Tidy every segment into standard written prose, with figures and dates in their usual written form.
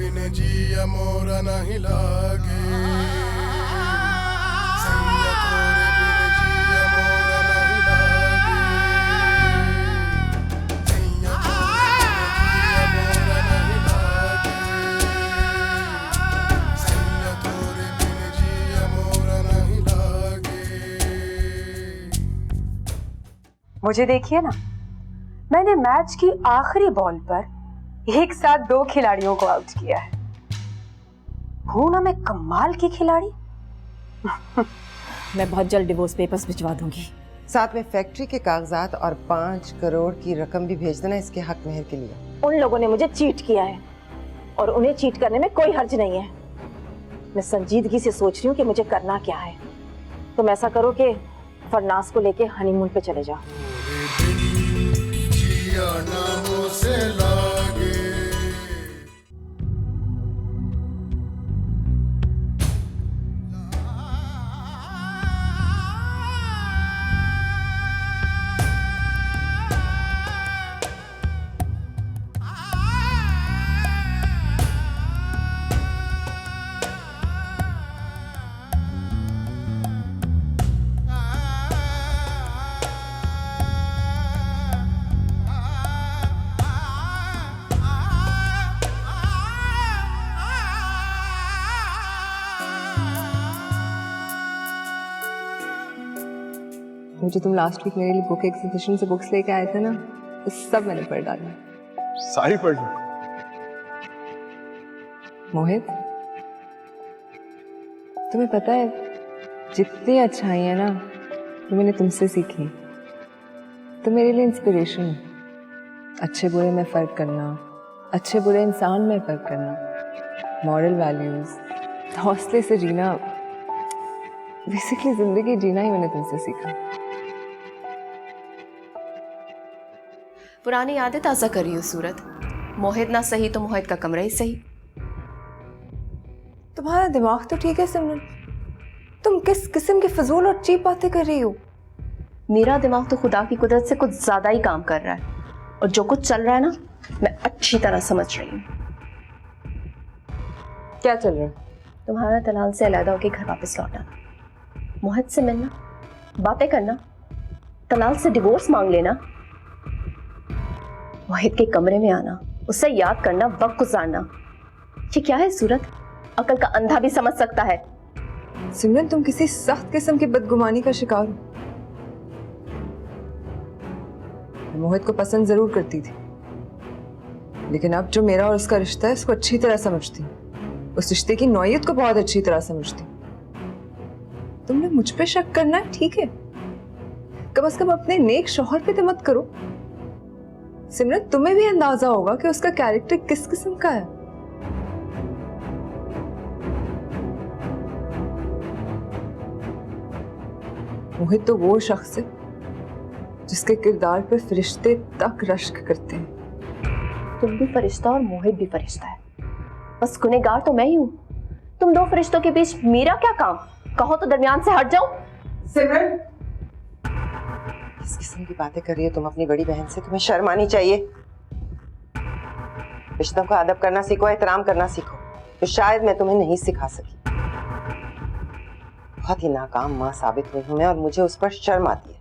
बिन जिया मोरा नहीं लागे, सैया तोरे बिन जिया मोरा नहीं लागे, सैया तोरे बिन जिया मोरा नहीं लागे, सैया तोरे बिन जिया मोरा नहीं लागे। मुझे देखिए ना, मैंने मैच की आखिरी बॉल पर एक साथ 2 खिलाड़ियों को आउट किया है। हूं ना मैं कमाल की खिलाड़ी। मैं बहुत जल्द डिवोर्स पेपर्स भिजवा दूंगी। साथ में फैक्ट्री के कागजात और 5 करोड़ की रकम भी भेज देना इसके हक मेहर के लिए। उन लोगों ने मुझे चीट किया है और उन्हें चीट करने में कोई हर्ज नहीं है। मैं संजीदगी से सोच रही हूँ कि मुझे करना क्या है। तुम ऐसा करो कि फरनास को लेके हनीमून पे चले जाओ। से लागे। मुझे तुम लास्ट वीक मेरे लिए बुक एग्जीबिशन से बुक्स लेके आए थे ना, तो सब मैंने पढ़ डाली। सारी पढ़ ली? मोहित, तुम्हें पता है जितनी अच्छाइयाँ ना वो मैंने तुमसे सीखी। तो मेरे लिए इंस्पिरेशन है। अच्छे बुरे में फ़र्क करना, अच्छे बुरे इंसान में फ़र्क करना, मॉरल वैल्यूज़, हौसले से जीना, बेसिकली ज़िंदगी जीना ही मैंने तुमसे सीखा। पुरानी यादें ताज़ा कर रही हो सूरत। मोहित ना सही तो मोहित का कमरा ही सही। तुम्हारा दिमाग तो ठीक है सिमरन, तुम किस किस्म की फजूल और चीप बातें कर रही हो? मेरा दिमाग तो खुदा की कुदरत से कुछ ज्यादा ही काम कर रहा है, और जो कुछ चल रहा है ना मैं अच्छी तरह समझ रही हूँ। क्या चल रहा है? तुम्हारा तलाल से अलग होकर घर वापस लौटना, मोहित से मिलना, बातें करना, तलाल से डिवोर्स मांग लेना, मोहित के कमरे में आना, उससे याद करना, वक्त गुजारना। ये क्या है सूरत? अकल का अंधा भी समझ सकता है। सिमरन, तुम किसी सख्त किस्म की बदगुमानी का शिकार हो। मैं मोहित को पसंद जरूर करती थी, लेकिन अब जो मेरा और उसका रिश्ता है उसको अच्छी तरह समझती हूँ। उस रिश्ते की नौयत को बहुत अच्छी तरह समझती हूँ। तुमने मुझ पे शक करना है, ठीक है, कम से कम अपने नेक शौहर पे तो मत करो। सिमरन, तुम्हें भी अंदाजा होगा कि उसका कैरेक्टर किस किस्म का है। मोहित तो वो शख्स है जिसके किरदार पे फरिश्ते तक रश्क करते हैं। तुम भी फरिश्ता और मोहित भी फरिश्ता है, बस गुनहगार तो मैं ही हूँ। तुम दो फरिश्तों के बीच मेरा क्या काम? कहो तो दरमियान से हट जाओ। सिमरन, किस किस्म की बातें कर रही हो तुम अपनी बड़ी बहन से? तुम्हें शर्म आनी चाहिए। रिश्तों का अदब करना सीखो, एहतराम करना सीखो, तो शायद मैं तुम्हें नहीं सिखा सकी। बहुत ही नाकाम माँ साबित हुई हूं मैं, और मुझे उस पर शर्म आती है।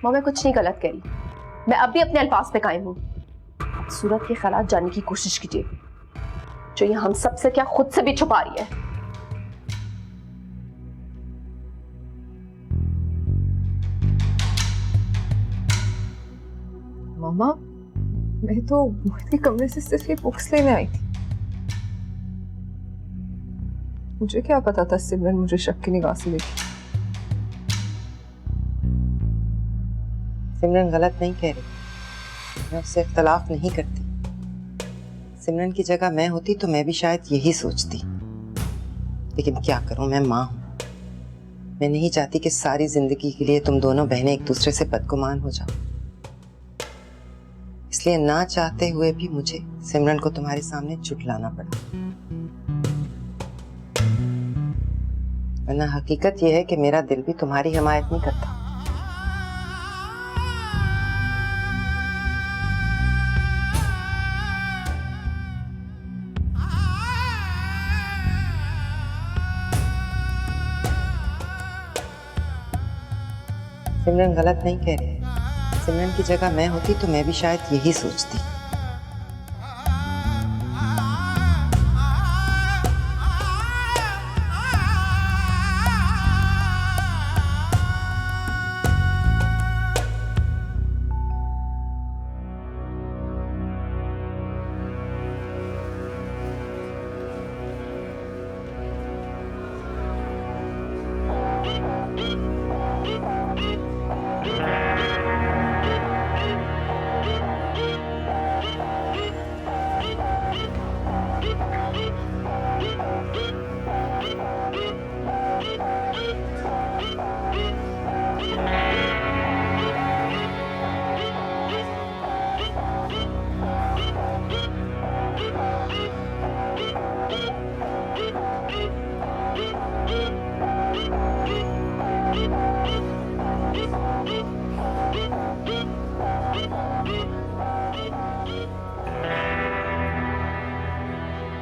माँ, मैं कुछ नहीं गलत करी, मैं अब भी अपने अल्फाज पे कायम हूँ। सूरत के खिलाफ जाने की कोशिश कीजिए, जो ये हम सब से क्या खुद से भी छुपा रही है। मामा, मैं तो मोहित के कमरे से सिर्फ ये बुक्स लेने आई थी। मुझे क्या पता था सिमरन मुझे शक की निगाह से देखी। सिमरन गलत नहीं कह रही, मैं उससे इख्तलाफ नहीं करती। सिमरन की जगह मैं होती तो मैं भी शायद यही सोचती, लेकिन क्या करूं, मैं माँ हूं। मैं नहीं चाहती कि सारी जिंदगी के लिए तुम दोनों बहनें एक दूसरे से बदगुमान हो जाओ। इसलिए ना चाहते हुए भी मुझे सिमरन को तुम्हारे सामने झुठलाना पड़ा, वरना हकीकत यह है कि मेरा दिल भी तुम्हारी हिमायत नहीं करता। सिमरन गलत नहीं कह रही। सिमरन की जगह मैं होती तो मैं भी शायद यही सोचती।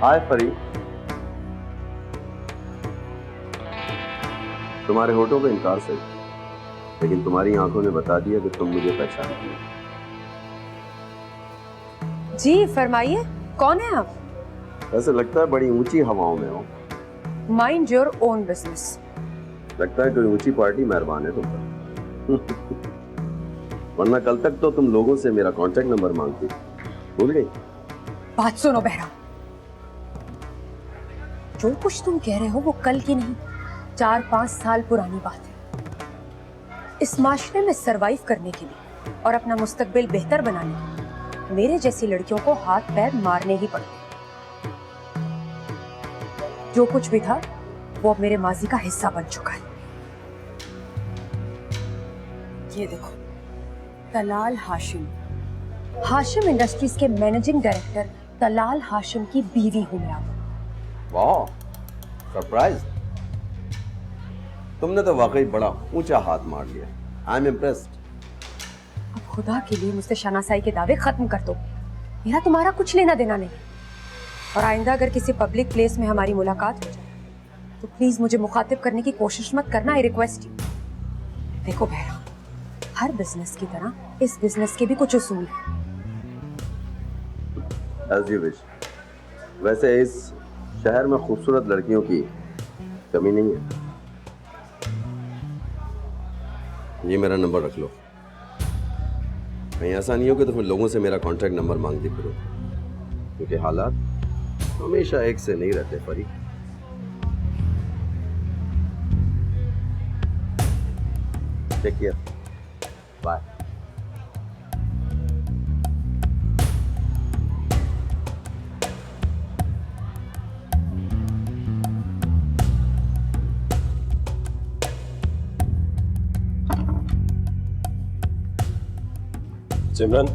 हाय परी, तुम्हारे होठों पे इनकार सही, लेकिन तुम्हारी आंखों ने बता दिया कि तुम मुझे पहचानती हो। जी फरमाइए, कौन है आप? ऐसे लगता है बड़ी ऊंची हवाओं में हो। Mind your own business. लगता है कोई ऊंची पार्टी मेहरबान है तुम पर। वरना कल तक तो तुम लोगों से मेरा कांटेक्ट नंबर मांगती, भूल गई? बात सुनो बहरा, जो कुछ तुम कह रहे हो वो कल की नहीं 4-5 साल पुरानी बात है। इस माशरे में सरवाइव करने के लिए और अपना मुस्तकबिल बेहतर बनाने के लिए मेरे जैसी लड़कियों को हाथ पैर मारने ही पड़ते। जो कुछ भी था वो अब मेरे माजी का हिस्सा बन चुका है। ये देखो, तलाल हाशिम, हाशिम इंडस्ट्रीज के मैनेजिंग डायरेक्टर तलाल हाशिम की बीवी हूं मैं। वाह, सरप्राइज! तुमने तो वाकई बड़ा ऊंचा हाथ मार लिया। I am impressed. अब खुदा के लिए मुझसे शनासाई के दावे खत्म कर दो। मेरा तुम्हारा कुछ लेना देना नहीं। और आइंदा अगर किसी पब्लिक प्लेस में हमारी मुलाकात हो जाए तो प्लीज मुझे मुखातिब करने की कोशिश मत करना। I request you. देखो बहरा, हर बिजनेस की तरह इस बिजनेस के भी कुछ उसूल हैं। As you wish। वैसे इस शहर में खूबसूरत लड़कियों की कमी नहीं है। ये मेरा नंबर रख लो। कहीं ऐसा नहीं हो कि तुम लोगों से मेरा कांटेक्ट नंबर मांगती फिरो, क्योंकि हालात हमेशा एक से नहीं रहते परी। Take care, bye. सिमरन,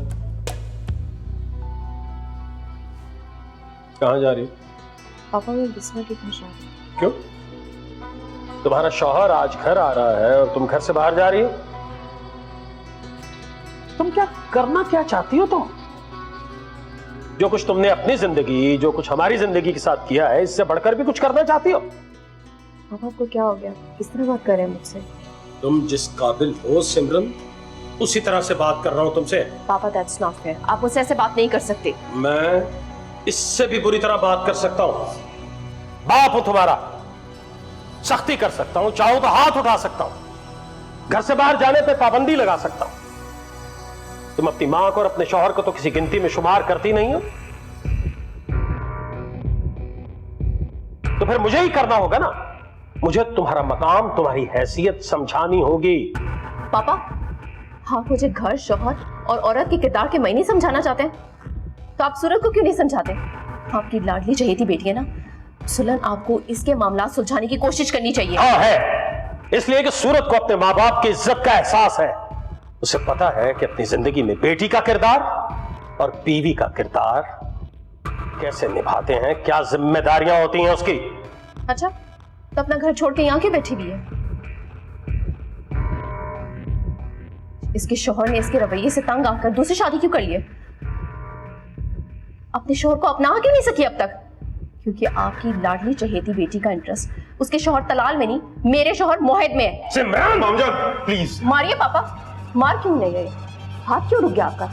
कहाँ जा रही हो? पापा मैं बिस्मिल की खुश हूँ। क्यों? तुम्हारा शौहर आज घर आ रहा है और तुम घर से बाहर जा रही हो? तुम क्या करना क्या चाहती हो? तुम जो कुछ तुमने अपनी जिंदगी, जो कुछ हमारी जिंदगी के साथ किया है, इससे बढ़कर भी कुछ करना चाहती हो? पापा को क्या हो गया? किस तरह बात कर रहे हैं मुझसे? तुम जिस काबिल हो सिमरन, उसी तरह से बात कर रहा हूं तुमसे। पापा दैट्स नॉट फेयर। आप मुझसे ऐसे बात नहीं कर सकते। मैं इससे भी बुरी तरह बात कर सकता हूं। बाप हूं तुम्हारा, सख्ती कर सकता हूं, चाहूं तो हाथ उठा सकता हूं, घर से बाहर जाने पे पाबंदी लगा सकता हूं। तुम अपनी मां को और अपने शौहर को तो किसी गिनती में शुमार करती नहीं हो, तो फिर मुझे ही करना होगा ना। मुझे तुम्हारा मकाम, तुम्हारी हैसियत समझानी होगी। पापा, आप मुझे घर, शौहर और औरत के किरदार के मायने समझाना चाहते हैं, तो आप सूरत को क्यों नहीं समझाते? आपकी लाडली चहेती बेटी है ना, सुलन आपको इसके मामला सुलझाने की कोशिश करनी चाहिए। हाँ है, इसलिए कि सूरत को अपने माँ बाप की इज्जत का एहसास है। उसे पता है कि अपनी जिंदगी में बेटी का किरदार और बीवी का किरदार कैसे निभाते हैं, क्या जिम्मेदारियां होती हैं उसकी। अच्छा, तो अपना घर छोड़ के यहाँ क्यों बैठी हुई है? इसके शौहर ने इसके रवैये से तंग आकर दूसरी शादी क्यों कर ली है? अपने शौहर को अपना क्यों नहीं सकी अब तक? क्योंकि आपकी लाडली चहेती बेटी का इंटरेस्ट उसके शौहर तलाल में नहीं, मेरे शौहर मोहित में है। सिमरन मामजान प्लीज। मारिए पापा, मार क्यों नहीं गए? हाथ क्यों रुक गया आपका?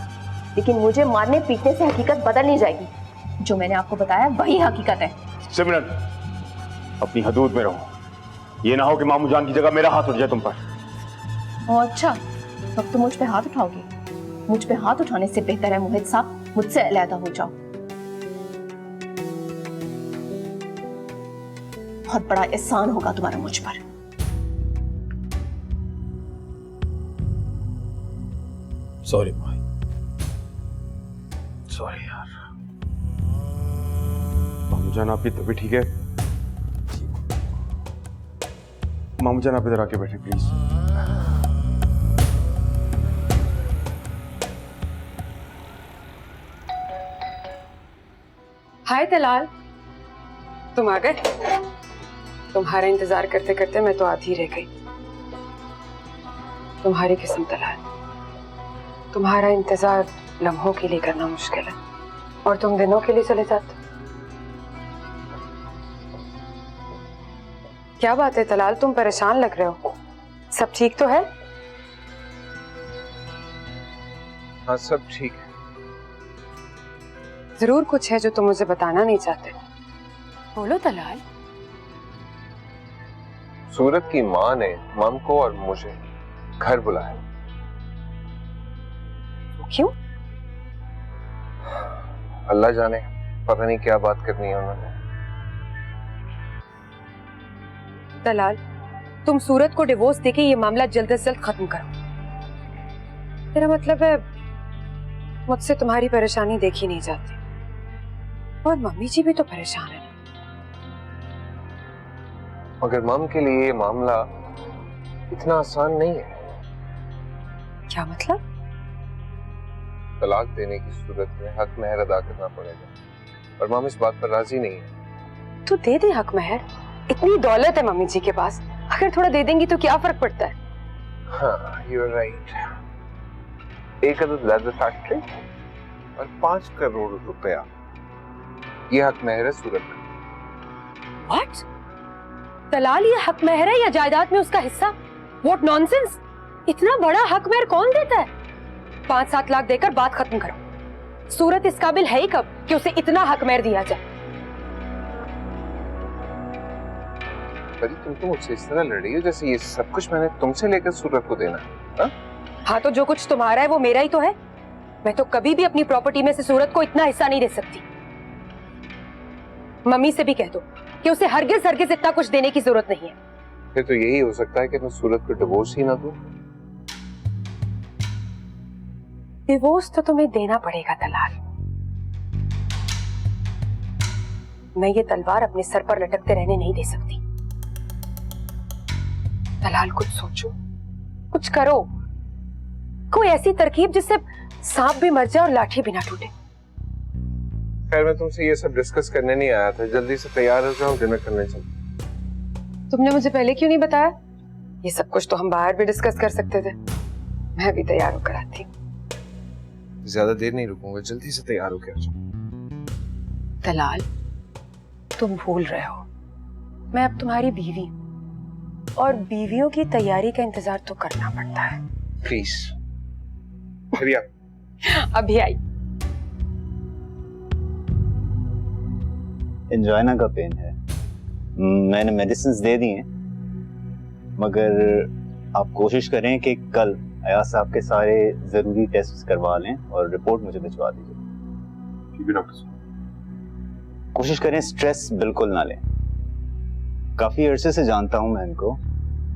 लेकिन मुझे मारने पीटने से हकीकत बदल नहीं जाएगी। जो मैंने आपको बताया वही हकीकत है। सिमरन, अपनी हदूद में रहो। ये ना हो कि मामू जान की जगह मेरा हाथ उठ जाए तुम पर। ओह अच्छा, तब तो मुझ पे हाथ उठाओगे। मुझ पे हाथ उठाने से बेहतर है मोहित साहब मुझसे अलहदा हो जाओ। बहुत बड़ा एहसान होगा तुम्हारा मुझ पर। सॉरी भाई, सॉरी यार। मामू जान आपकी तबीयत ठीक है? मामू जान आप इधर आके बैठे प्लीज। हाय तलाल, तुम आ गए? तुम्हारा इंतजार करते करते मैं तो आधी रह गई। तुम्हारी किस्म तलाल, तुम्हारा इंतजार लम्हों के लिए करना मुश्किल है और तुम दिनों के लिए चले जाते। क्या बात है तलाल, तुम परेशान लग रहे हो। सब ठीक तो है? हाँ सब ठीक है। जरूर कुछ है जो तुम मुझे बताना नहीं चाहते। बोलो तलाल। सूरत की माँ ने मम को और मुझे घर बुलाया। क्यों? अल्लाह जाने, पता नहीं क्या बात करनी है उन्होंने। तलाल, तुम सूरत को डिवोर्स देके ये मामला जल्द से जल्द खत्म करो। तेरा मतलब है मुझसे तुम्हारी परेशानी देखी नहीं जाती। और मम्मी जी भी तो परेशान है। मगर मम के लिए ये मामला इतना आसान नहीं है। क्या मतलब? तलाक देने की सूरत में हक महर अदा करना पड़ेगा और मम इस बात पर राजी नहीं है। तू दे दे हक महर, इतनी दौलत है मम्मी जी के पास, अगर थोड़ा दे देंगी तो क्या फर्क पड़ता है? हाँ, यू आर राइट। 1 अदद लेदर फैक्ट्री और 5 करोड़ रुपया, ये हक महर है सूरत का। What? तलाल, ये हक महर है या जायदाद में उसका हिस्सा? What nonsense! इतना बड़ा हक महर कौन देता है? 5-7 लाख देकर बात खत्म करो। सूरत इस काबिल है ही कब कि उसे इतना हक महर दिया जाए? परी, तुम तो मुझसे इस तरह लड़ रही हो जैसे ये सब कुछ मैंने तुमसे लेकर सूरत को देना है। हाँ तो जो कुछ तुम्हारा है वो मेरा ही तो है। मैं तो कभी भी अपनी प्रॉपर्टी में से सूरत को इतना हिस्सा नहीं दे सकती। मम्मी से भी कह दो कि उसे हरगिज हरगिज इतना कुछ देने की जरूरत नहीं है। फिर तो यही हो सकता है कि मैं सूरत को डिवोर्स ही ना दूं। डिवोर्स तो तुम्हें देना पड़ेगा तलाल। मैं ये तलवार अपने सर पर लटकते रहने नहीं दे सकती। तलाल, कुछ सोचो, कुछ करो, कोई ऐसी तरकीब जिससे सांप भी मर जाए और लाठी भी ना टूटे। खैर, मैं तुमसे ये सब डिस्कस करने नहीं आया था। जल्दी से तैयार हो जाओ, डिनर करने चलो। तुमने मुझे पहले क्यों नहीं बताया? ये सब कुछ तो हम बाहर भी डिस्कस कर सकते थे। मैं भी तैयार होकर आती हूँ। ज्यादा देर नहीं रुकूंगा, जल्दी से तैयार होकर आ जाओ। तलाल, तुम भूल रहे हो मैं अब तुम्हारी बीवी हूँ और बीवियों की तैयारी का इंतजार तो करना पड़ता है। प्लीज हरी आप। अभी आई। एंजाइना का पेन है। मैंने मेडिसिन दे दी हैं, मगर आप कोशिश करें कि कल अयाज साहब के सारे जरूरी टेस्ट करवा लें और रिपोर्ट मुझे भिजवा दीजिए। ठीक है डॉक्टर साहब। कोशिश करें स्ट्रेस बिल्कुल ना लें। काफी अरसे से जानता हूं मैं इनको,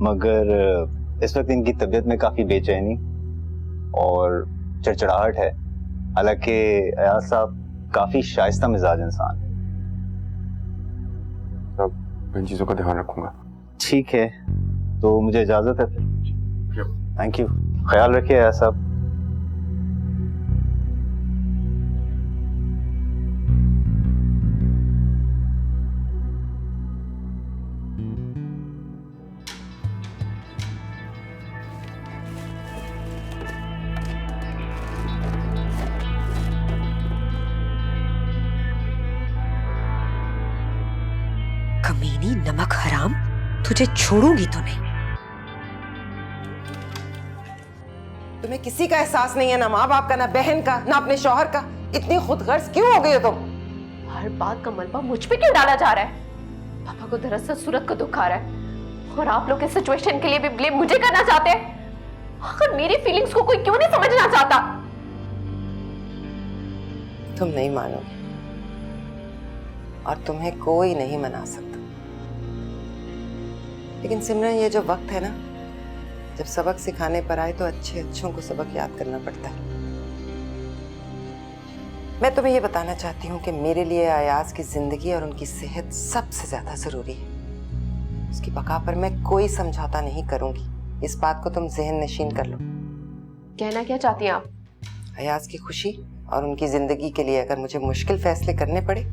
मगर इस वक्त इनकी तबीयत में काफी बेचैनी और चिड़चिड़ाहट है। हालांकि अयाज साहब काफी शाइस्ता मिजाज इंसान है। इन चीजों का ध्यान रखूंगा। ठीक है, तो मुझे इजाजत है फिर। थैंक यू, ख्याल रखिए अयाज साहब। कमीनी नमक हराम, तुझे छोड़ूंगी तो नहीं। तुम्हें किसी का एहसास नहीं है, ना माँ बाप का, ना बहन का, ना अपने शौहर का। इतनी खुदगर्ज क्यों हो गई हो तुम? हर बात का मलबा मुझ पे क्यों डाला जा रहा है? पापा को दरअसल सूरत को दुख आ रहा है और आप लोग इस सिचुएशन के लिए भी ब्लेम मुझे करना चाहते हैं। आखिर मेरी फीलिंग्स को कोई क्यों नहीं समझना चाहता? तुम नहीं मानोगे और तुम्हें कोई नहीं मना सकता। लेकिन सिमरन, ये जो वक्त है ना, जब सबक सिखाने पर आए तो अच्छों को सबक याद करना पड़ता है। मैं तुम्हें ये बताना चाहती हूँ कि मेरे लिए अयाज की जिंदगी और उनकी सेहत सबसे ज्यादा जरूरी है। उसकी बका पर मैं कोई समझौता नहीं करूंगी। इस बात को तुम ज़हन नशीन कर लो। कहना क्या चाहती हैं आप? अयाज की खुशी और उनकी जिंदगी के लिए अगर मुझे मुश्किल फैसले करने पड़े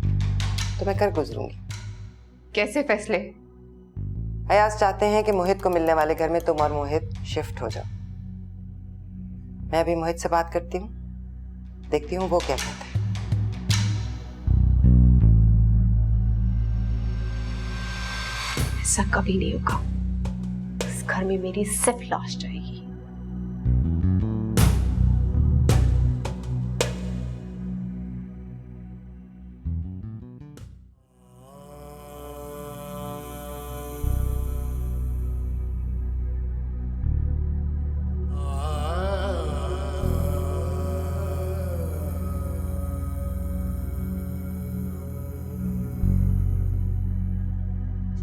तो मैं कर गुजरूंगी। कैसे फैसले? अयाज चाहते हैं कि मोहित को मिलने वाले घर में तुम और मोहित शिफ्ट हो जाओ। मैं अभी मोहित से बात करती हूँ, देखती हूँ वो क्या कहता है। ऐसा कभी नहीं होगा। इस घर में मेरी सिर्फ लाश जाएगी।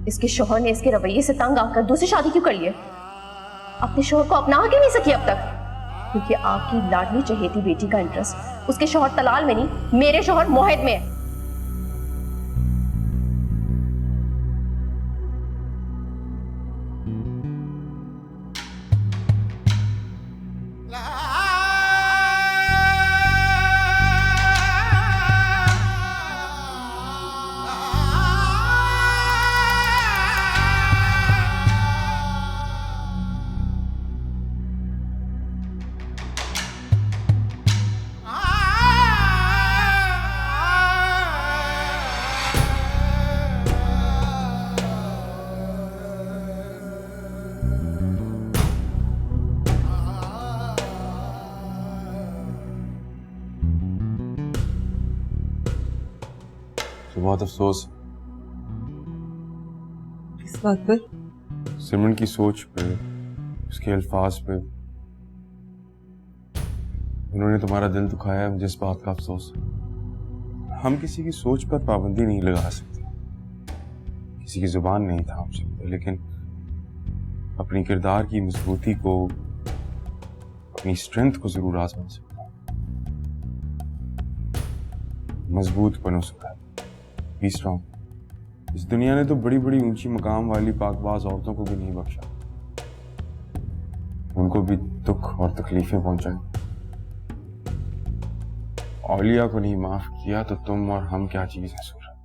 इसके शौहर ने इसके रवैये से तंग आकर दूसरी शादी क्यों कर ली है? अपने शौहर को अपना क्यों नहीं सकी अब तक? क्योंकि आपकी लाडली चहेती बेटी का इंटरेस्ट उसके शौहर तलाल में नहीं, मेरे शौहर मोहित में है। तो बहुत अफसोस इस बात पर? सिमरन की सोच पे, उसके अल्फाज पे। उन्होंने तुम्हारा दिल दुखाया है, मुझे इस बात का अफसोस है। हम किसी की सोच पर पाबंदी नहीं लगा सकते, किसी की जुबान नहीं थाम सकते, लेकिन अपनी किरदार की मजबूती को, अपनी स्ट्रेंथ को जरूर आजमा सकते हैं। मजबूत बनो सुखा, बी स्ट्रॉन्ग। इस दुनिया ने तो बड़ी बड़ी ऊंची मकाम वाली पाकबाज औरतों को भी नहीं बख्शा, उनको भी दुख और तकलीफें पहुंचाई। औलिया को नहीं माफ किया तो तुम और हम क्या चीज है सूरज?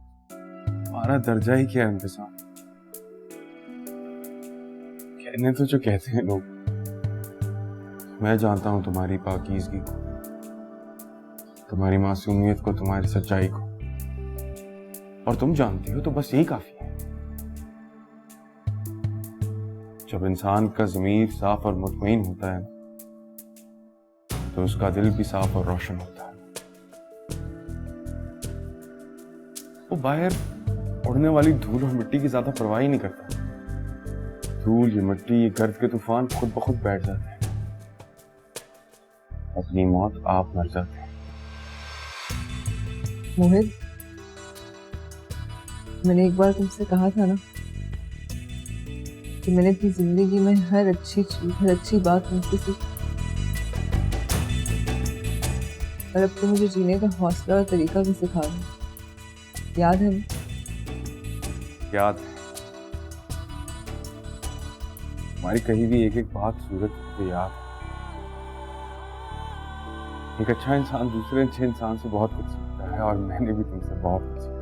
हमारा दर्जा ही क्या है उनके साथ? कहने तो जो कहते हैं लोग, मैं जानता हूं तुम्हारी पाकीज़गी को, तुम्हारी मासूमियत को, तुम्हारी सच्चाई को, और तुम जानती हो तो बस यही काफी है। जब इंसान का ज़मीर साफ और मुतमईन होता है तो उसका दिल भी साफ और रोशन होता है। वो बाहर उड़ने वाली धूल और मिट्टी की ज्यादा परवाह ही नहीं करता। धूल, ये मिट्टी, ये गर्द के तूफान खुद ब खुद बैठ जाते हैं, अपनी मौत आप मर जाते हैं। मोहित, मैंने एक बार तुमसे कहा था ना कि मैंने अपनी जिंदगी में हर अच्छी चीज, हर अच्छी बात तुमसे सीखी, और अब तो मुझे जीने का हौसला और तरीका भी सिखा रहे हो। याद है? याद है हमारी कही भी एक एक बात सूरज को याद है। एक अच्छा इंसान दूसरे अच्छे इंसान से बहुत कुछ सीखता है, और मैंने भी तुमसे बहुत कुछ सीखा।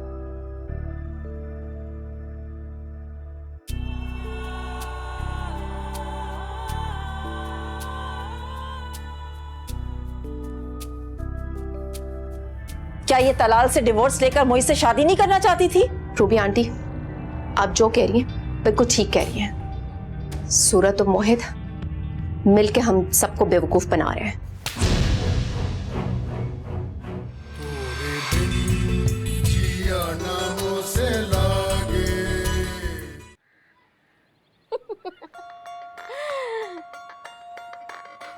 क्या ये तलाल से डिवोर्स लेकर मोहित से शादी नहीं करना चाहती थी? रूबी आंटी, आप जो कह रही हैं बिल्कुल ठीक कह रही हैं। सूरत और मोहित मिलके हम सबको बेवकूफ बना रहे हैं। जिया नामों से लागे।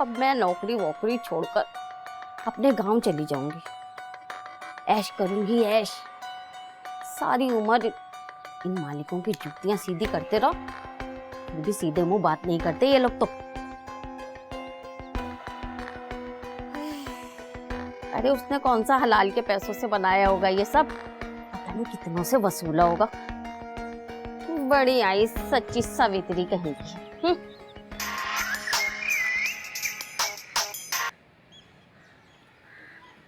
अब मैं नौकरी वोकरी छोड़कर अपने गांव चली जाऊंगी, ऐश करूंगी ऐश। सारी उम्र इन मालिकों की जुतियां सीधी करते रहो, फिर भी सीधे मुंह बात नहीं करते ये लोग तो। अरे उसने कौन सा हलाल के पैसों से बनाया होगा ये सब, पता नहीं कितनों से वसूला होगा। बड़ी आई सच्ची सावित्री कहीं की।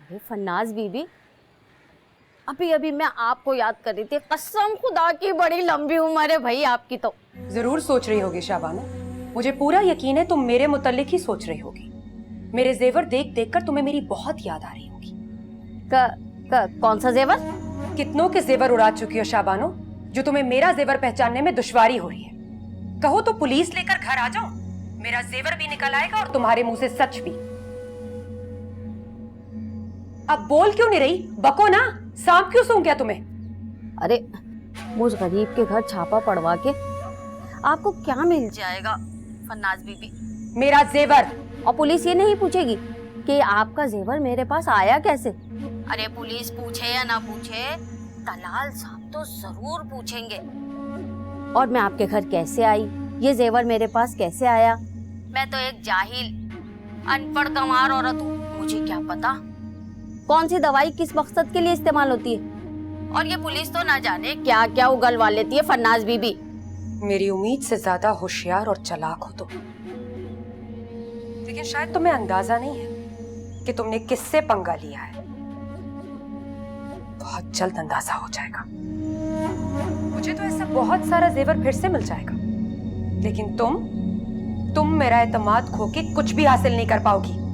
अरे फन्नाज बीबी, अभी अभी मैं आपको याद कर रही थी। कसम खुदा की बड़ी लंबी उम्र है भाई आपकी तो। जरूर सोच रही होगी शाबाना, मुझे पूरा यकीन है तुम मेरे मुताल्लिक ही सोच रही होगी। मेरे जेवर देख देख कर तुम्हें मेरी बहुत याद आ रही होगी। कौन सा जेवर? कितनों के जेवर उड़ा चुकी हो शाबानो, जो तुम्हें मेरा जेवर पहचानने में दुश्वारी हो रही है। कहो तो पुलिस लेकर घर आ जाओ, मेरा जेवर भी निकल आएगा और तुम्हारे मुंह से सच भी। अब बोल क्यों नहीं रही? बको ना, सांप क्यों सूंघ गया तुम्हें? अरे मुझ गरीब के घर छापा पड़वा के आपको क्या मिल जाएगा फन्नाज बीबी? मेरा जेवर। और पुलिस ये नहीं पूछेगी कि आपका जेवर मेरे पास आया कैसे? अरे पुलिस पूछे या ना पूछे, दलाल साहब तो जरूर पूछेंगे। और मैं आपके घर कैसे आई, ये जेवर मेरे पास कैसे आया? मैं तो एक जाहिल अनपढ़ गंवार औरत हूँ, मुझे क्या पता कौन सी दवाई किस मकसद के लिए इस्तेमाल होती है। और ये पुलिस तो ना जाने क्या क्या उगलवा लेती है फन्नाज बीबी। मेरी उम्मीद से ज्यादा होशियार और चालाक हो तुम, लेकिन शायद तुम्हें अंदाजा नहीं है कि तुमने किससे पंगा लिया है। बहुत जल्द अंदाजा हो जाएगा। मुझे तो ऐसा बहुत सारा जेवर फिर से मिल जाएगा, लेकिन तुम मेरा एतमाद खो के कुछ भी हासिल नहीं कर पाओगी।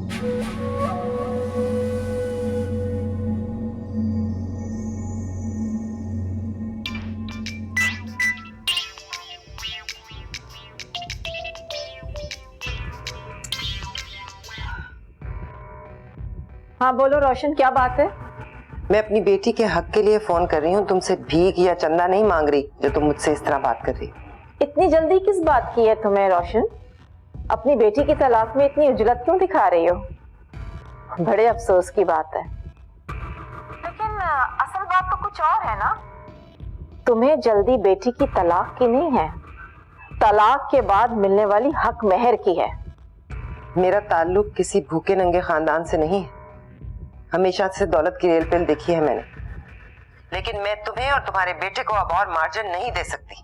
हाँ बोलो रोशन, क्या बात है? मैं अपनी बेटी के हक के लिए फोन कर रही हूँ, तुमसे भीख या चंदा नहीं मांग रही जो तुम मुझसे इस तरह बात कर रही हो। इतनी जल्दी किस बात की है तुम्हें रोशन? अपनी बेटी की तलाक में इतनी उजलत क्यों दिखा रही हो? बड़े अफसोस की बात है। लेकिन असल बात तो कुछ और है ना। तुम्हें जल्दी बेटी की तलाक की नहीं है, तलाक के बाद मिलने वाली हक मेहर की है। मेरा ताल्लुक किसी भूखे नंगे खानदान से नहीं है, हमेशा से दौलत की रेल पेल देखी है मैंने। लेकिन मैं तुम्हें और तुम्हारे बेटे को अब और मार्जिन नहीं दे सकती।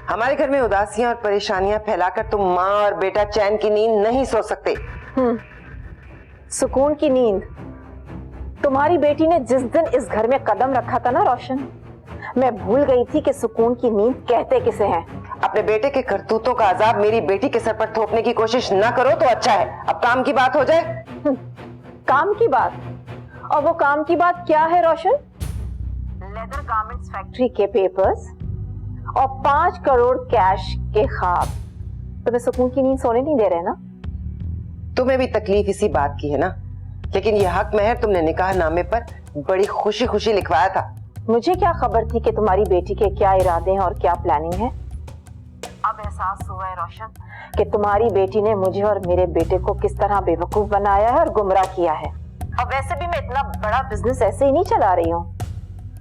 हमारे घर में उदासियां और परेशानियां फैलाकर तुम माँ और बेटा चैन की नींद नहीं सो सकते। सुकून की नींद? तुम्हारी बेटी ने जिस दिन इस घर में कदम रखा था ना रोशन, मैं भूल गई थी कि सुकून की नींद कहते किसे हैं। अपने बेटे के करतूतों का अजाब मेरी बेटी के सर पर थोपने की कोशिश ना करो तो अच्छा है। अब काम की बात हो जाए। काम की बात? और वो काम की बात क्या है रोशन? लेदर गारमेंट्स फैक्ट्री के पेपर्स और 5 करोड़ कैश के ख्वाब तुम्हें सुकून की नींद सोने नहीं दे रहे ना? तुम्हें भी तकलीफ इसी बात की है ना, लेकिन यह हक महर तुमने निकाह नामे पर बड़ी खुशी खुशी लिखवाया था। मुझे क्या खबर थी कि तुम्हारी बेटी के क्या इरादे हैं और क्या प्लानिंग है। अब एहसास हुआ है रोशन कि तुम्हारी बेटी ने मुझे और मेरे बेटे को किस तरह बेवकूफ बनाया है और गुमराह किया है। अब वैसे भी मैं इतना बड़ा बिजनेस ऐसे ही नहीं चला रही हूँ,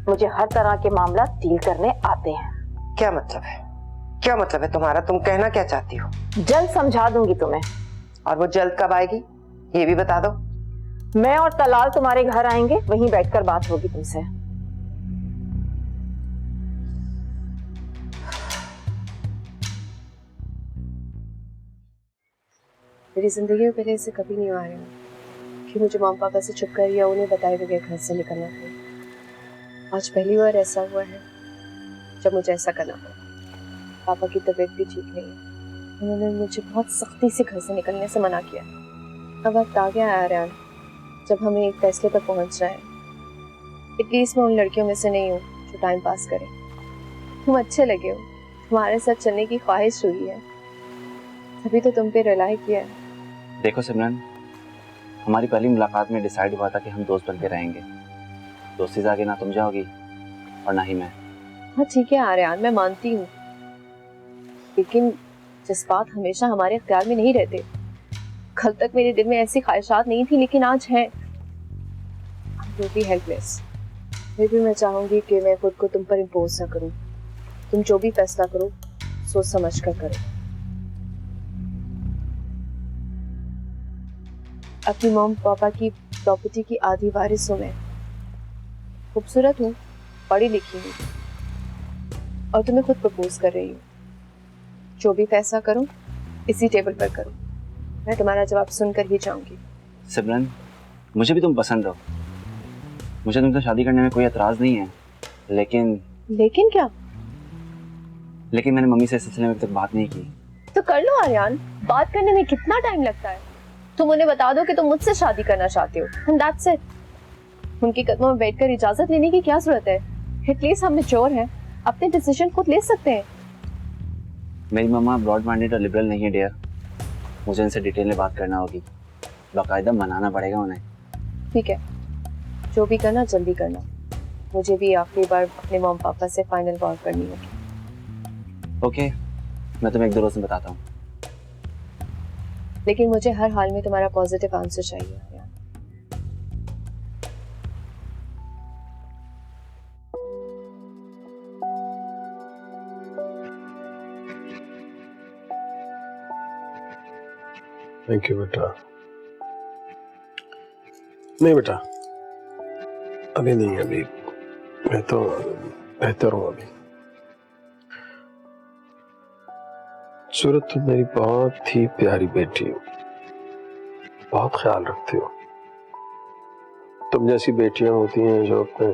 मुझे हर तरह के मामला डील करने आते हैं। क्या मतलब है? क्या मतलब है तुम्हारा? तुम कहना क्या चाहती हो? जल्द समझा दूंगी तुम्हें। और वो जल्द कब आएगी ये भी बता दो। मैं और तलाल तुम्हारे घर आएंगे, वहीं बैठकर बात होगी तुमसे। मेरी जिंदगी में पहले ऐसे कभी नहीं आया कि मुझे माँ पापा से छुप कर या उन्हें बताए बगैर घर से निकलना पड़ा। आज पहली बार ऐसा हुआ है जब मुझे ऐसा करना पड़ा। पापा की तबीयत भी ठीक नहीं है, उन्होंने मुझे बहुत सख्ती से घर से निकलने से मना किया। अब वक्त आ गया है आर्यन, जब हमें एक फैसले पर पहुंचना है। एटलीस्ट मैं उन लड़कियों में से नहीं हूँ जो टाइम पास करे। तुम अच्छे लगे हो, तुम्हारे साथ चलने की ख्वाहिश हुई है, तभी तो तुम पे रिलाई किया है। देखो सिमरन, हमारी पहली मुलाकात में डिसाइड हुआ था कि हम दोस्त बनके रहेंगे। दोस्ती से आगे ना तुम जाओगी और ना ही मैं। हाँ ठीक है आर्यन, मैं मानती हूँ, लेकिन जज्बात हमेशा हमारे इख्तियार में नहीं रहते। कल तक मेरे दिल में ऐसी ख्वाहिशात नहीं थी, लेकिन आज है। You be helpless. फिर भी मैं चाहूंगी कि मैं खुद को तुम पर इम्पोज ना करूं। तुम जो भी फैसला करो सोच समझ कर करो। अपनी मॉम पापा की प्रॉपर्टी की आधी वारिस हूं मैं। खूबसूरत हूँ, पढ़ी लिखी हूँ और तुम्हें खुद प्रपोज कर रही हूँ। जो भी फैसला करूं इसी टेबल पर करो। मैं तुम्हारा जवाब सुनकर ही जाऊंगी। सिमरन, मुझे भी तुम पसंद हो, मुझे तुमसे शादी करने में कोई एतराज नहीं है, लेकिन क्या? लेकिन मैंने मम्मी से इस सिलसिले में अभी तक बात नहीं की। तो कर लो आर्यन, बात करने में कितना टाइम लगता है? तुम उन्हें बता दो कि तुम मुझसे शादी करना चाहते हो, एंड दैट्स इट। उनके कदमों में बैठकर इजाजत लेने की क्या जरूरत है? एटलीस्ट हम मैच्योर हैं, अपने डिसीजन खुद ले सकते हैं। मेरी मम्मा ब्रॉड माइंडेड और लिबरल नहीं है डियर, मुझे इनसे डिटेल में बात करना होगी, बाकायदा मनाना पड़ेगा उन्हें। ठीक है, जो भी करना जल्दी करना। मुझे भी आखिरी बार अपने मॉम पापा से फाइनल बात करनी होगी। ओके, मैं तुम्हें 1-2 रोज में बताता हूँ। लेकिन मुझे हर हाल में तुम्हारा पॉजिटिव आंसर चाहिए। थैंक यू बेटा। नहीं बेटा, अभी नहीं, अभी मैं तो बेहतर हूँ। अभी सूरत, तुम मेरी बहुत ही प्यारी बेटी हो, बहुत ख्याल रखती हो। तुम जैसी बेटियां होती हैं जो अपने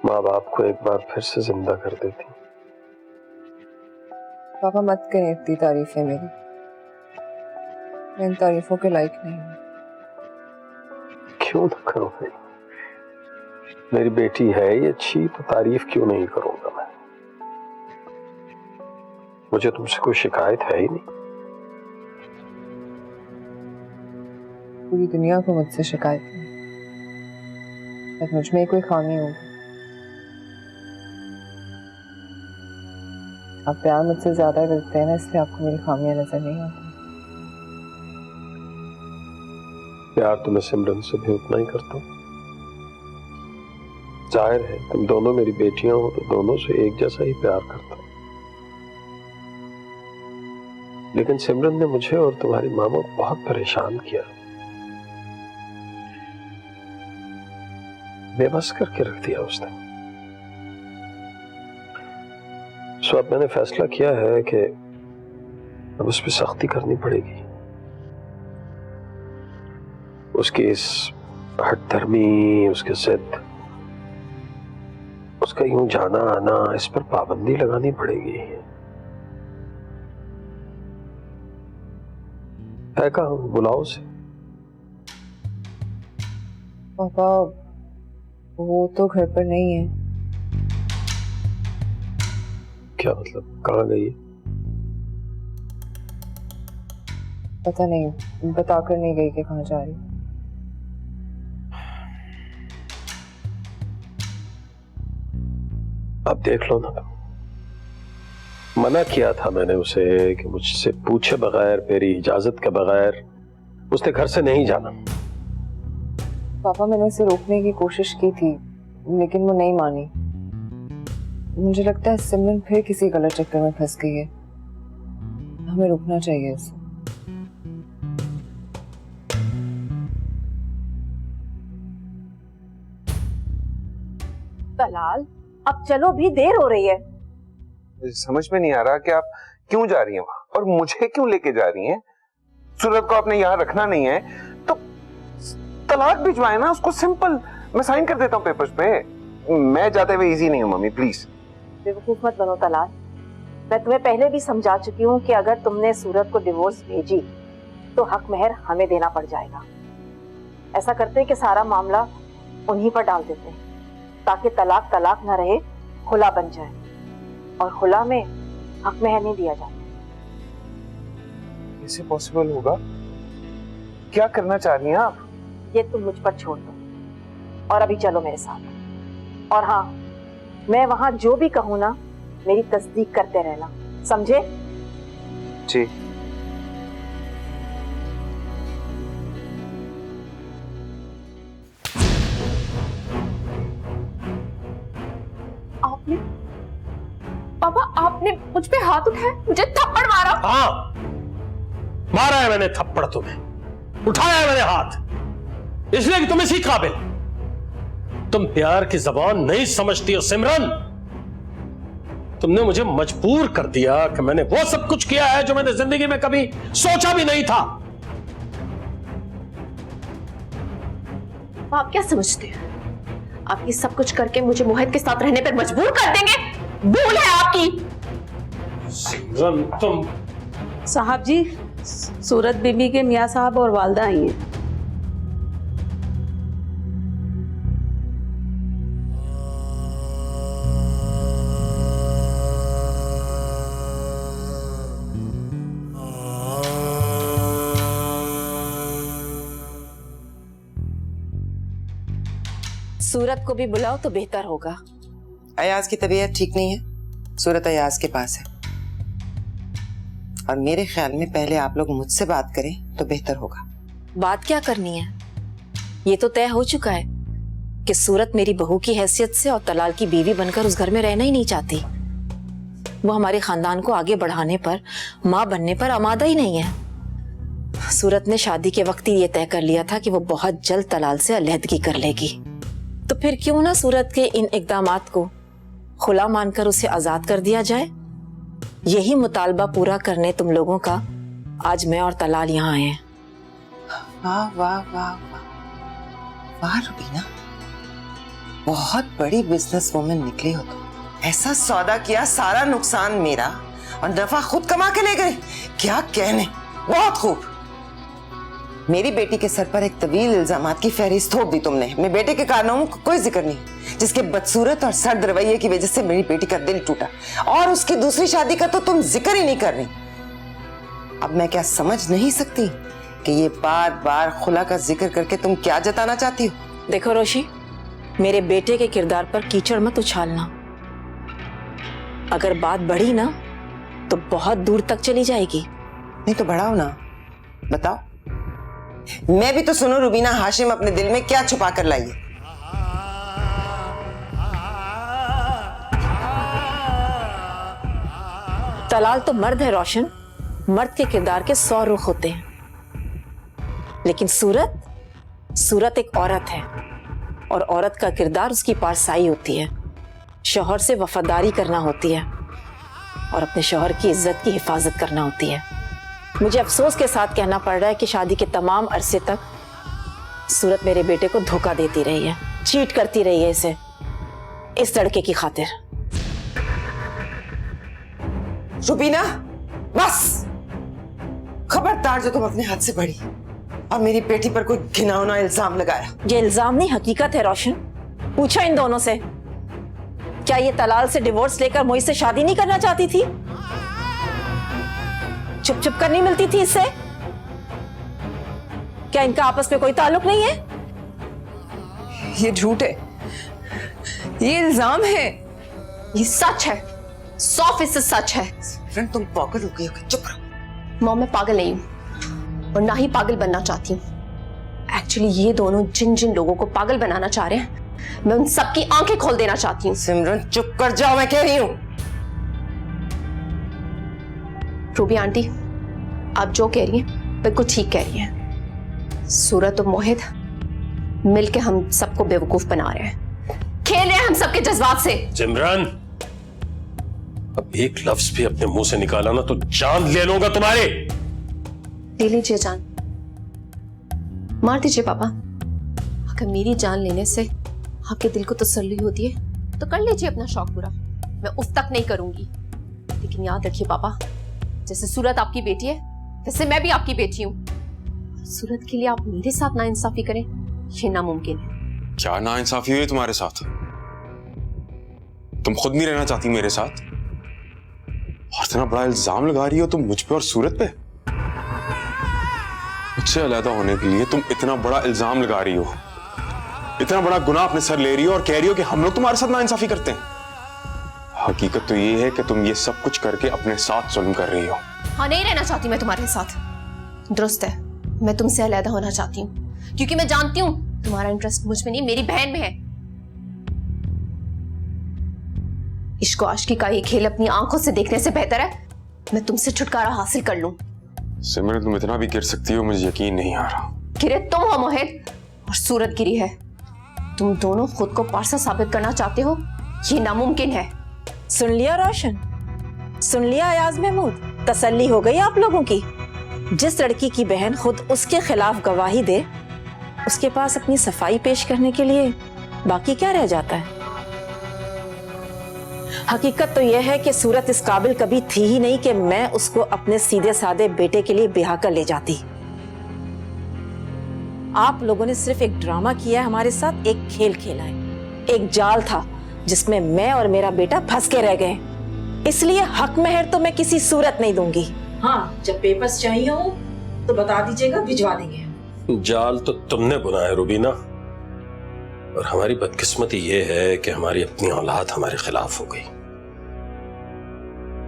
माँ बाप को एक बार फिर से जिंदा कर देती। पापा मत करें इतनी तारीफें मेरी, मैं इन तारीफों के लायक नहीं हूँ। क्यों ना करो भाई, मेरी बेटी है ये अच्छी, तो तारीफ क्यों नहीं करूंगा मैं? मुझे तुमसे कोई शिकायत है ही नहीं। पूरी दुनिया को मुझसे शिकायत है, शायद मुझ में कोई खामी होगी। आप प्यार मुझसे ज्यादा करते हैं ना, इसलिए आपको मेरी खामियां नजर नहीं आती। प्यार तो मैं सिमरन से भी उतना ही करता हूँ। जाहिर है तुम दोनों मेरी बेटियां हो, तो दोनों से एक जैसा ही प्यार करता हूँ। लेकिन सिमरन ने मुझे और तुम्हारी मामा को बहुत परेशान किया, बेबस करके रख दिया उसने। सो अब मैंने फैसला किया है कि अब उस पर सख्ती करनी पड़ेगी। उसकी इस हठधर्मी, उसके जिद, उसका यूं जाना आना, इस पर पाबंदी लगानी पड़ेगी। है कहाँ? बुलाओ उसे। पापा वो तो घर पर नहीं है। क्या मतलब, कहाँ गई है? पता नहीं, बताकर नहीं गई कि कहाँ जा रही। अब देख लो ना, मना किया था मैंने उसे कि मुझसे पूछे बगैर, मेरी इजाजत के बगैर उसने घर से नहीं जाना। पापा मैंने उसे रोकने की कोशिश की थी, लेकिन वो नहीं मानी। मुझे लगता है सिमरन फिर किसी गलत चक्कर में फंस गई है। हमें रुकना चाहिए उसे। तलाल, अब चलो भी, देर हो रही है। समझ में नहीं आ रहा कि आप क्यों जा रही हैं वहां, और मुझे क्यों लेके जा रही हैं? सूरत को आपने यहाँ रखना नहीं है तो तलाक भिजवाए ना उसको, सिंपल। मैं साइन कर देता हूँ पेपर्स पे। मैं जाते हुए इजी नहीं हूँ मम्मी, प्लीज। बेवकूफ मत बनो तलाल। मैं तुम्हें पहले भी समझा चुकी हूँ कि अगर तुमने सूरत को डिवोर्स भेजी तो हक महर हमें देना पड़ जाएगा। ऐसा करते कि सारा मामला उन्हीं पर डाल देते हैं, ताकि तलाक तलाक ना रहे, खुला बन जाए। और खुला में हक महर नहीं दिया जाता। कैसे पॉसिबल होगा? क्या करना चाह रही हैं आप? ये तुम मुझ पर छोड़ दो और अभी चलो मेरे साथ। और हाँ, मैं वहां जो भी कहूँ ना, मेरी तस्दीक करते रहना, समझे? जी। आपने पापा, आपने मुझ पे हाथ उठाया, मुझे थप्पड़ मारा। हाँ, मारा है मैंने थप्पड़ तुम्हें, उठाया है मैंने हाथ, इसलिए कि तुम इसी काबिल। तुम प्यार की जबान नहीं समझती हो सिमरन। तुमने मुझे मजबूर कर दिया कि मैंने वो सब कुछ किया है जो मैंने जिंदगी में कभी सोचा भी नहीं था। आप क्या समझते हैं? आप ये सब कुछ करके मुझे मोहित के साथ रहने पर मजबूर कर देंगे? भूल है आपकी। सिमरन तुम। साहब जी, सूरत बीबी के मियाँ साहब और वालदा आई हैं। सूरत को भी बुलाओ तो बेहतर होगा। अयाज की तबीयत ठीक नहीं है, सूरत अयाज के पास है। और मेरे ख्याल में पहले आप लोग मुझसे बात करें तो बेहतर होगा। बात क्या करनी है? ये तो तय हो चुका है कि सूरत मेरी बहू की हैसियत से और तलाल की बीवी बनकर उस घर में रहना ही नहीं चाहती। वो हमारे खानदान को आगे बढ़ाने पर, माँ बनने पर आमादा ही नहीं है। सूरत ने शादी के वक्त ही ये तय कर लिया था कि वो बहुत जल्द तलाल से अलहदगी कर लेगी। तो फिर क्यों ना सूरत के इन इकदामात को खुला मानकर उसे आजाद कर दिया जाए। यही मुतालबा पूरा करने तुम लोगों का आज मैं और तलाल यहाँ आए हैं। वाह वाह वाह वाह वाह रुबीना, बहुत बड़ी बिजनेस वुमन निकली हो तुम। ऐसा सौदा किया, सारा नुकसान मेरा और नफा खुद कमा के ले गए। क्या कहने, बहुत खूब। मेरी बेटी के सर पर एक तवील इल्जामात की फहरिस्त थोप दी तुमने। मेरे बेटे के कारनामों का कोई जिक्र नहीं, जिसके बदसूरत और सर्द रवैये की वजह से मेरी बेटी का दिल टूटा। और उसकी दूसरी शादी का तो तुम जिक्र ही नहीं कर रही। अब मैं क्या समझ नहीं सकती कि ये बार बार खुला का जिक्र करके तुम क्या जताना चाहती हो? देखो रोशी, मेरे बेटे के किरदार पर कीचड़ मत उछालना। अगर बात बढ़ी ना तो बहुत दूर तक चली जाएगी। नहीं तो बढ़ाओ ना, बताओ। मैं भी तो सुनो रुबीना, हाशिम अपने दिल में क्या छुपा कर लाई है। तलाल तो मर्द है रोशन, मर्द के किरदार के 100 रुख होते हैं। लेकिन सूरत एक औरत है और औरत का किरदार उसकी पारसाई होती है। शौहर से वफादारी करना होती है और अपने शौहर की इज्जत की हिफाजत करना होती है। मुझे अफसोस के साथ कहना पड़ रहा है कि शादी के तमाम अरसे तक सूरत मेरे बेटे को धोखा देती रही है, चीट करती रही है इसे, इस लड़के की खातिर। रुबीना बस, खबरदार जो तुम अपने हाथ से बढ़ी और मेरी बेटी पर कोई घिनौना इल्जाम लगाया। ये इल्जाम नहीं, हकीकत है रोशन। पूछो इन दोनों से, क्या ये तलाल से डिवोर्स लेकर मोहित से शादी नहीं करना चाहती थी? चुप चुप कर नहीं मिलती थी इससे? क्या इनका आपस में कोई ताल्लुक नहीं है? ये झूठ है, ये इल्जाम है। ये सच है, 100% सच है। फ्रेंड तुम पागल हो गई हो, चुप रहो। मॉम, मैं पागल नहीं हूं और ना ही पागल बनना चाहती हूँ। एक्चुअली ये दोनों जिन जिन लोगों को पागल बनाना चाह रहे हैं, मैं उन सबकी आंखें खोल देना चाहती हूँ। सिमरन चुप कर जाओ, मैं कह रही हूँ। रूबी आंटी, आप जो कह रही हैं बिल्कुल ठीक कह रही हैं। सूरत और मोहित मिलके हम सबको बेवकूफ बना रहे हैं, खेल रहे हैं हम सबके जज्बात से। सिमरन, अब एक लफ्ज भी अपने मुंह से निकाला ना तो जान ले लूंगा तुम्हारे। ले लीजिए जान, मार दीजिए पापा। अगर मेरी जान लेने से आपके दिल को तसल्ली होती है तो कर लीजिए अपना शौक पूरा, मैं उफ तक नहीं करूंगी। लेकिन याद रखिए पापा, जैसे सूरत आपकी बेटी है वैसे मैं भी आपकी बेटी हूँ। सूरत के लिए आप मेरे साथ नाइंसाफी करें ये नामुमकिन है। क्या नाइंसाफी हुई तुम्हारे साथ? तुम खुद नहीं रहना चाहती मेरे साथ? और इतना बड़ा इल्जाम लगा रही हो तुम मुझ पे और सूरत पे। मुझसे अलहदा होने के लिए तुम इतना बड़ा इल्जाम लगा रही हो, इतना बड़ा गुनाह अपने सर ले रही हो और कह रही हो कि हम लोग तुम्हारे साथ नाइंसाफी करते हैं। हकीकत तो ये है कि तुम ये सब कुछ करके अपने साथ जुल्म कर रही हो। हाँ, नहीं रहना चाहती मैं तुम्हारे साथ। दुरुस्त है, मैं तुमसे अलहदा होना चाहती हूँ, क्योंकि मैं जानती हूँ तुम्हारा इंटरेस्ट मुझ में नहीं, मेरी बहन में है। इश्क आशिकी का ये खेल अपनी आंखों से देखने से बेहतर है मैं तुमसे छुटकारा हासिल कर लूं। सिमरन तुम इतना भी गिर सकती हो, मुझे यकीन नहीं आ रहा। गिरे तुम हो मोहित, और सूरत गिरी है। तुम दोनों खुद को पारसा साबित करना चाहते हो, ये नामुमकिन है। सुन लिया रोशन, सुन लिया अयाज महमूद, तसल्ली हो गई आप लोगों की। जिस लड़की की बहन खुद उसके खिलाफ गवाही दे, उसके पास अपनी सफाई पेश करने के लिए बाकी क्या रह जाता है। हकीकत तो यह है कि सूरत इस काबिल कभी थी ही नहीं कि मैं उसको अपने सीधे साधे बेटे के लिए ब्याह कर ले जाती। आप लोगों ने सिर्फ एक ड्रामा किया है हमारे साथ, एक खेल खेला है, एक जाल था जिसमें मैं और मेरा बेटा फंस के रह गए। इसलिए हक महर तो मैं किसी सूरत नहीं दूंगी। हाँ, जब पेपर्स चाहिए हो तो बता दीजिएगा, भिजवा देंगे। जाल तो तुमने बुना है रुबीना, और हमारी बदकिस्मती ये है कि हमारी अपनी औलाद हमारे खिलाफ हो गई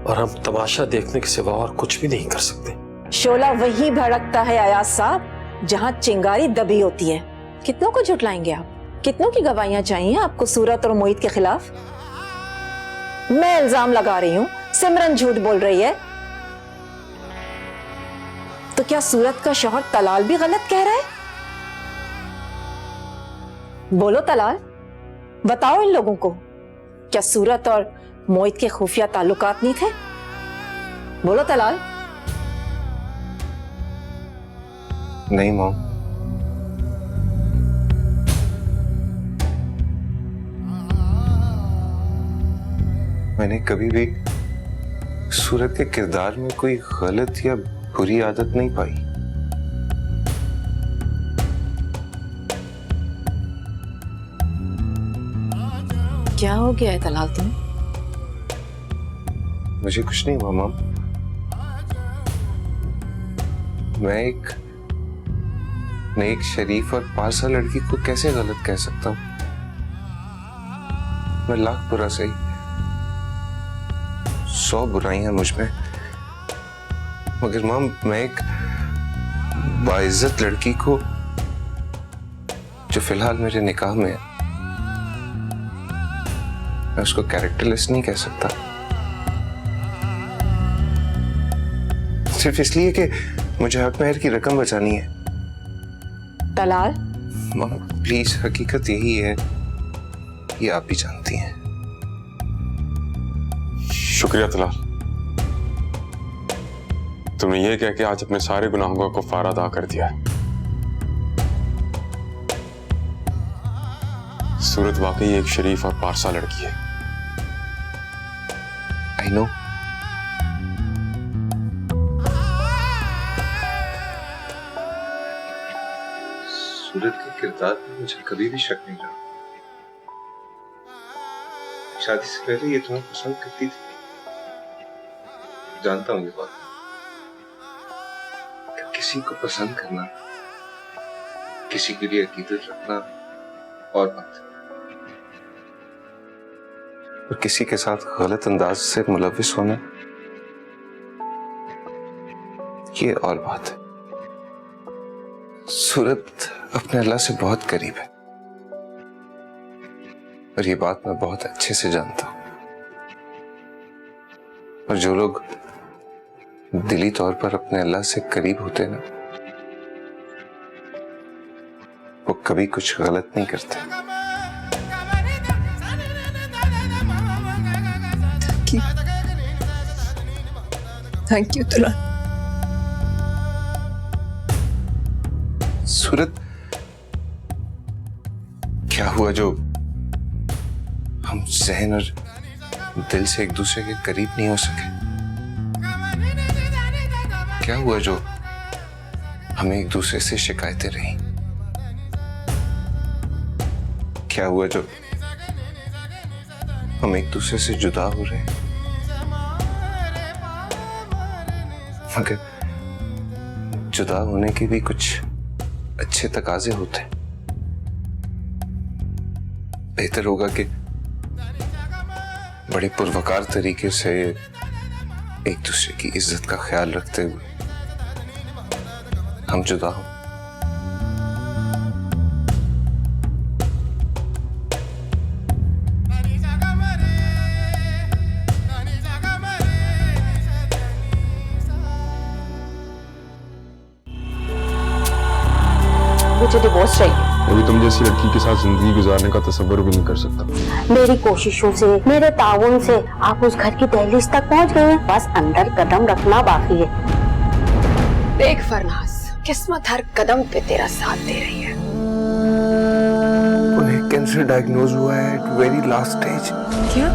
और हम तमाशा देखने के सिवा और कुछ भी नहीं कर सकते। शोला वही भड़कता है अयाज साहब जहाँ चिंगारी दबी होती है। कितनों को झुटलाएंगे आप? कितनों की गवाहियां चाहिए आपको सूरत और मोहित के खिलाफ? मैं इल्जाम लगा रही हूँ, सिमरन झूठ बोल रही है, तो क्या सूरत का शौहर तलाल भी गलत कह रहा है? बोलो तलाल, बताओ इन लोगों को, क्या सूरत और मोहित के खुफिया ताल्लुकात नहीं थे? बोलो तलाल। नहीं मॉम, मैंने कभी भी सूरत के किरदार में कोई गलत या बुरी आदत नहीं पाई। क्या हो गया है तलाल तुम्हें? मुझे कुछ नहीं हुआ मॉम। मैं एक नेक, शरीफ और पारसा लड़की को कैसे गलत कह सकता हूँ? मैं लाख बुरा सही, 100 बुराइयां मुझ में, मगर मॉम मैं एक बाइज्जत लड़की को जो फिलहाल मेरे निकाह में है, मैं उसको कैरेक्टरलेस नहीं कह सकता, सिर्फ इसलिए कि मुझे हक महर की रकम बचानी है। तलाल मॉम प्लीज, हकीकत यही है, ये आप भी जानती हैं। शुक्रिया तलाल, तुमने ये कह के आज अपने सारे गुनाहों का कफारा अदा कर दिया है। सूरत वाकई एक शरीफ और पारसा लड़की है। I know. सूरत के किरदार में मुझे कभी भी शक नहीं रहा। शादी से पहले ये तुम्हें पसंद करती थी, जानता हूं ये बात। किसी को पसंद करना, किसी के लिए अकीदत रखना और बात, और किसी के साथ गलत अंदाज से मुलविस होना ये और बात है। सूरत अपने अल्लाह से बहुत करीब है और ये बात मैं बहुत अच्छे से जानता हूं। और जो लोग दिली तौर पर अपने अल्लाह से करीब होते ना, वो कभी कुछ गलत नहीं करते। Thank you Talal. सूरत, क्या हुआ जो हम ज़हन और दिल से एक दूसरे के करीब नहीं हो सके? क्या हुआ जो हमें एक दूसरे से शिकायतें रही? क्या हुआ जो हम एक दूसरे से जुदा हो रहे हैं? मगर जुदा होने के भी कुछ अच्छे तकाजे होते हैं। बेहतर होगा कि बड़े पुरवकार तरीके से एक दूसरे की इज्जत का ख्याल रखते हुए हम जुदा हों। मुझे डिवोर्स चाहिए। अभी तुम जैसी लड़की के साथ जिंदगी गुजारने का तसव्वुर भी नहीं कर सकता। मेरी कोशिशों से, मेरे ताउन से आप उस घर की दहलीज तक पहुंच गए हैं। बस अंदर कदम रखना बाकी है। देख फरनाज, किस्मत हर कदम पे तेरा साथ दे रही है। उन्हें कैंसर डायग्नोज हुआ है एट वेरी लास्ट स्टेज। क्या?